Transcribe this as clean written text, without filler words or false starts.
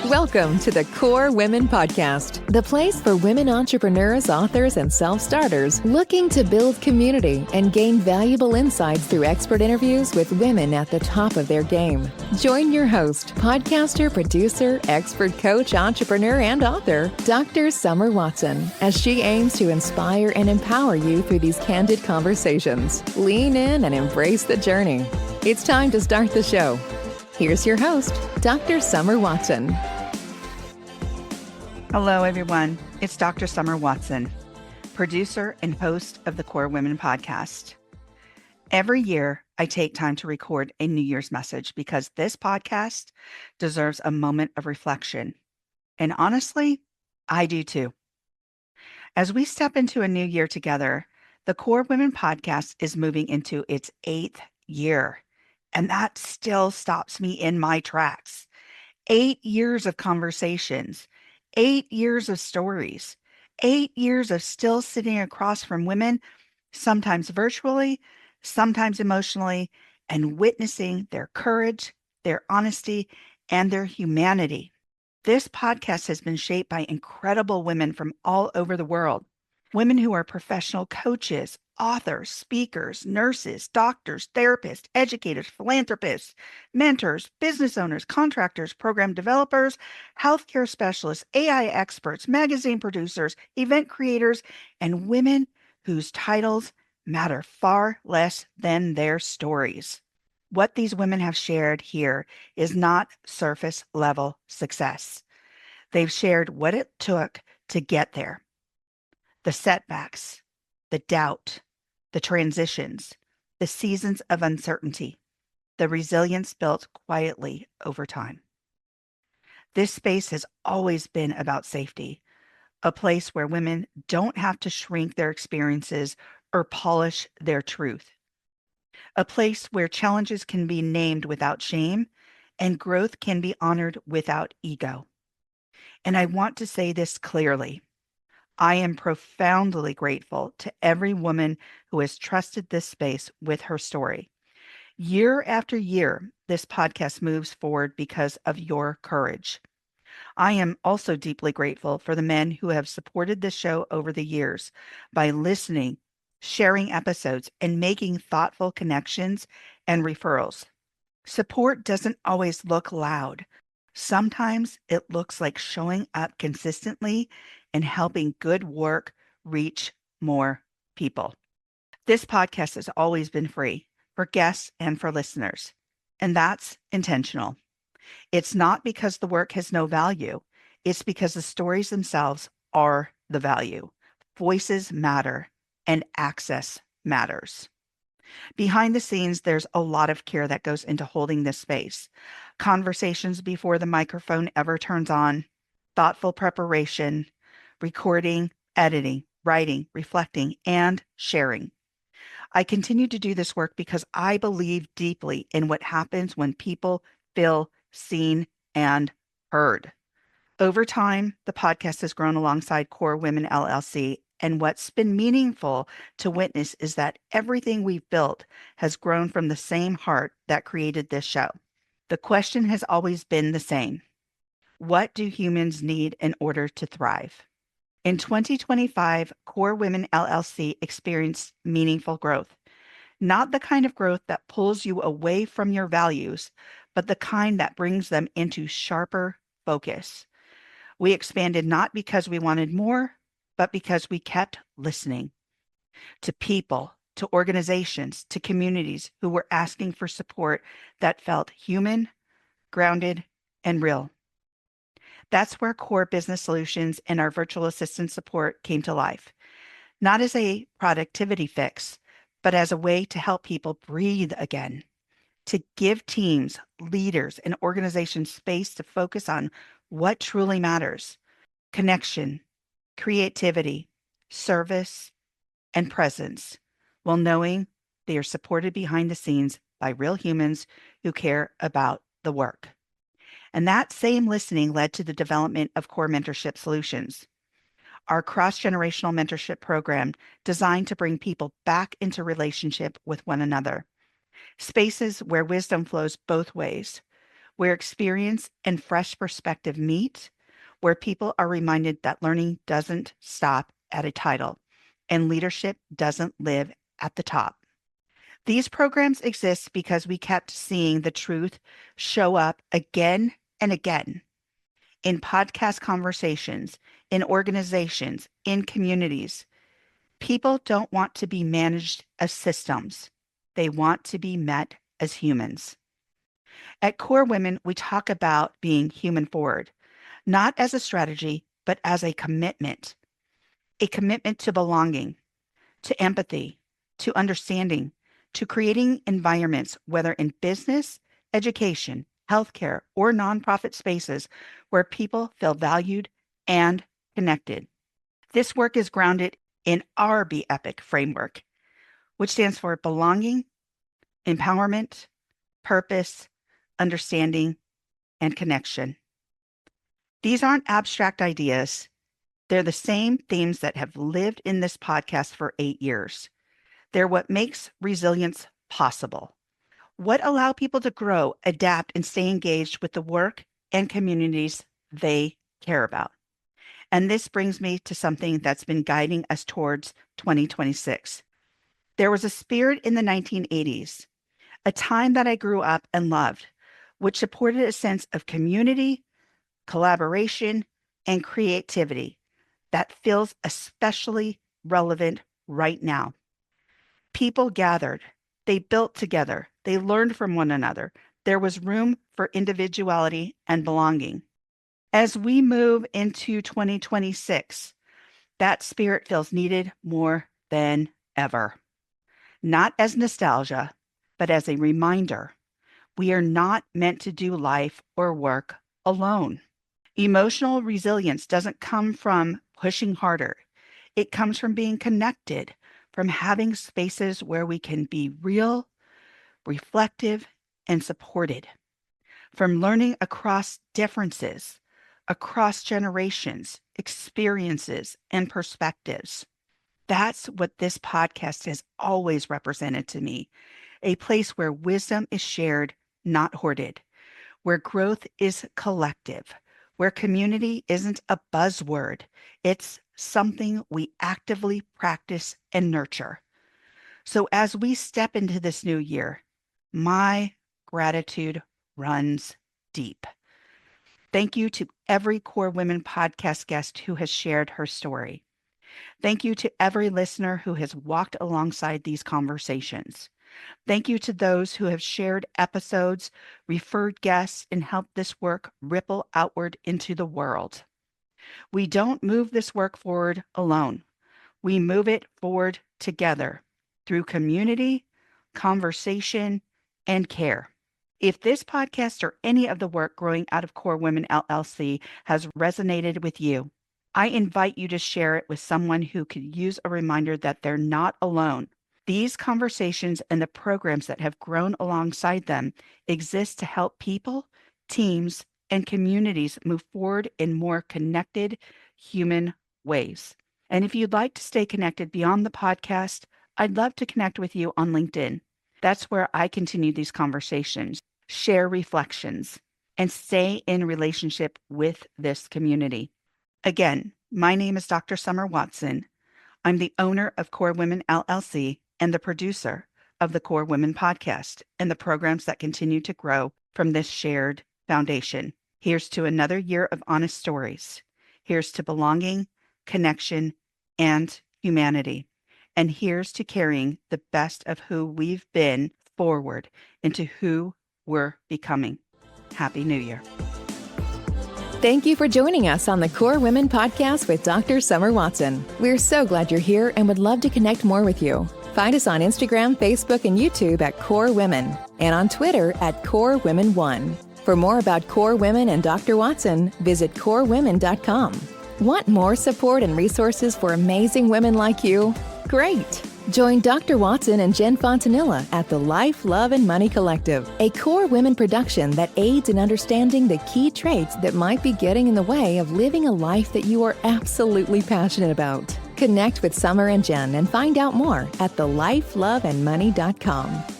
Welcome to the Core Women Podcast, the place for women entrepreneurs, authors, and self-starters looking to build community and gain valuable insights through expert interviews with women at the top of their game. Join your host, podcaster, producer, expert coach, entrepreneur, and author, Dr. Summer Watson, as she aims to inspire and empower you through these candid conversations. Lean in and embrace the journey. It's time to start the show. Here's your host, Dr. Summer Watson. Hello, everyone. It's Dr. Summer Watson, producer and host of the Core Women Podcast. Every year, I take time to record a New Year's message because this podcast deserves a moment of reflection. And honestly, I do too. As we step into a new year together, the Core Women Podcast is moving into its 8th year. And that still stops me in my tracks. 8 years of conversations, 8 years of stories, 8 years of still sitting across from women, sometimes virtually, sometimes emotionally, and witnessing their courage, their honesty, and their humanity. This podcast has been shaped by incredible women from all over the world. Women who are professional coaches, authors, speakers, nurses, doctors, therapists, educators, philanthropists, mentors, business owners, contractors, program developers, healthcare specialists, AI experts, magazine producers, event creators, and women whose titles matter far less than their stories. What these women have shared here is not surface level success. They've shared what it took to get there. The setbacks, the doubt, the transitions, the seasons of uncertainty, the resilience built quietly over time. This space has always been about safety, a place where women don't have to shrink their experiences or polish their truth, a place where challenges can be named without shame and growth can be honored without ego. And I want to say this clearly. I am profoundly grateful to every woman who has trusted this space with her story. Year after year, this podcast moves forward because of your courage. I am also deeply grateful for the men who have supported this show over the years by listening, sharing episodes, and making thoughtful connections and referrals. Support doesn't always look loud. Sometimes it looks like showing up consistently and helping good work reach more people. This podcast has always been free for guests and for listeners, and that's intentional. It's not because the work has no value. It's because the stories themselves are the value. Voices matter and access matters. Behind the scenes, there's a lot of care that goes into holding this space. Conversations before the microphone ever turns on, thoughtful preparation, recording, editing, writing, reflecting, and sharing. I continue to do this work because I believe deeply in what happens when people feel seen and heard. Over time, the podcast has grown alongside Core Women LLC, and what's been meaningful to witness is that everything we've built has grown from the same heart that created this show. The question has always been the same. What do humans need in order to thrive? In 2025, Core Women LLC experienced meaningful growth. Not the kind of growth that pulls you away from your values, but the kind that brings them into sharper focus. We expanded not because we wanted more, but because we kept listening to people, to organizations, to communities who were asking for support that felt human, grounded, and real. That's where Core Business Solutions and our virtual assistant support came to life, not as a productivity fix, but as a way to help people breathe again, to give teams, leaders, and organizations space to focus on what truly matters: connection, creativity, service, and presence, while knowing they are supported behind the scenes by real humans who care about the work. And that same listening led to the development of Core Mentorship Solutions, our cross-generational mentorship program designed to bring people back into relationship with one another, spaces where wisdom flows both ways, where experience and fresh perspective meet, where people are reminded that learning doesn't stop at a title and leadership doesn't live at the top. These programs exist because we kept seeing the truth show up again and again in podcast conversations, in organizations, in communities. People don't want to be managed as systems. They want to be met as humans. At Core Women, we talk about being human forward, not as a strategy, but as a commitment to belonging, to empathy, to understanding, to creating environments, whether in business, education, healthcare, or nonprofit spaces where people feel valued and connected. This work is grounded in our Be Epic framework, which stands for belonging, empowerment, purpose, understanding, and connection. These aren't abstract ideas. They're the same themes that have lived in this podcast for 8 years. They're what makes resilience possible. What allow people to grow, adapt, and stay engaged with the work and communities they care about. And this brings me to something that's been guiding us towards 2026. There was a spirit in the 1980s, a time that I grew up and loved, which supported a sense of community, collaboration, and creativity that feels especially relevant right now. People gathered, they built together, they learned from one another. There was room for individuality and belonging. As we move into 2026, that spirit feels needed more than ever. Not as nostalgia, but as a reminder. We are not meant to do life or work alone. Emotional resilience doesn't come from pushing harder. It comes from being connected, from having spaces where we can be real, reflective, and supported, from learning across differences, across generations, experiences, and perspectives. That's what this podcast has always represented to me, a place where wisdom is shared, not hoarded, where growth is collective, where community isn't a buzzword, it's something we actively practice and nurture. So as we step into this new year, my gratitude runs deep. Thank you to every Core Women podcast guest who has shared her story. Thank you to every listener who has walked alongside these conversations. Thank you to those who have shared episodes, referred guests, and helped this work ripple outward into the world. We don't move this work forward alone. We move it forward together through community, conversation, and care. If this podcast or any of the work growing out of Core Women LLC has resonated with you, I invite you to share it with someone who could use a reminder that they're not alone. These conversations and the programs that have grown alongside them exist to help people, teams, and communities move forward in more connected, human ways. And if you'd like to stay connected beyond the podcast, I'd love to connect with you on LinkedIn. That's where I continue these conversations, share reflections, and stay in relationship with this community. Again, my name is Dr. Summer Watson. I'm the owner of Core Women LLC and the producer of the Core Women podcast and the programs that continue to grow from this shared foundation. Here's to another year of honest stories. Here's to belonging, connection, and humanity. And here's to carrying the best of who we've been forward into who we're becoming. Happy New Year. Thank you for joining us on the Core Women podcast with Dr. Summer Watson. We're so glad you're here and would love to connect more with you. Find us on Instagram, Facebook, and YouTube at Core Women, and on Twitter at Core Women 1. For more about Core Women and Dr. Watson, visit corewomen.com. Want more support and resources for amazing women like you? Great! Join Dr. Watson and Jen Fontanilla at the Life, Love, and Money Collective, a Core Women production that aids in understanding the key traits that might be getting in the way of living a life that you are absolutely passionate about. Connect with Summer and Jen and find out more at thelifeloveandmoney.com.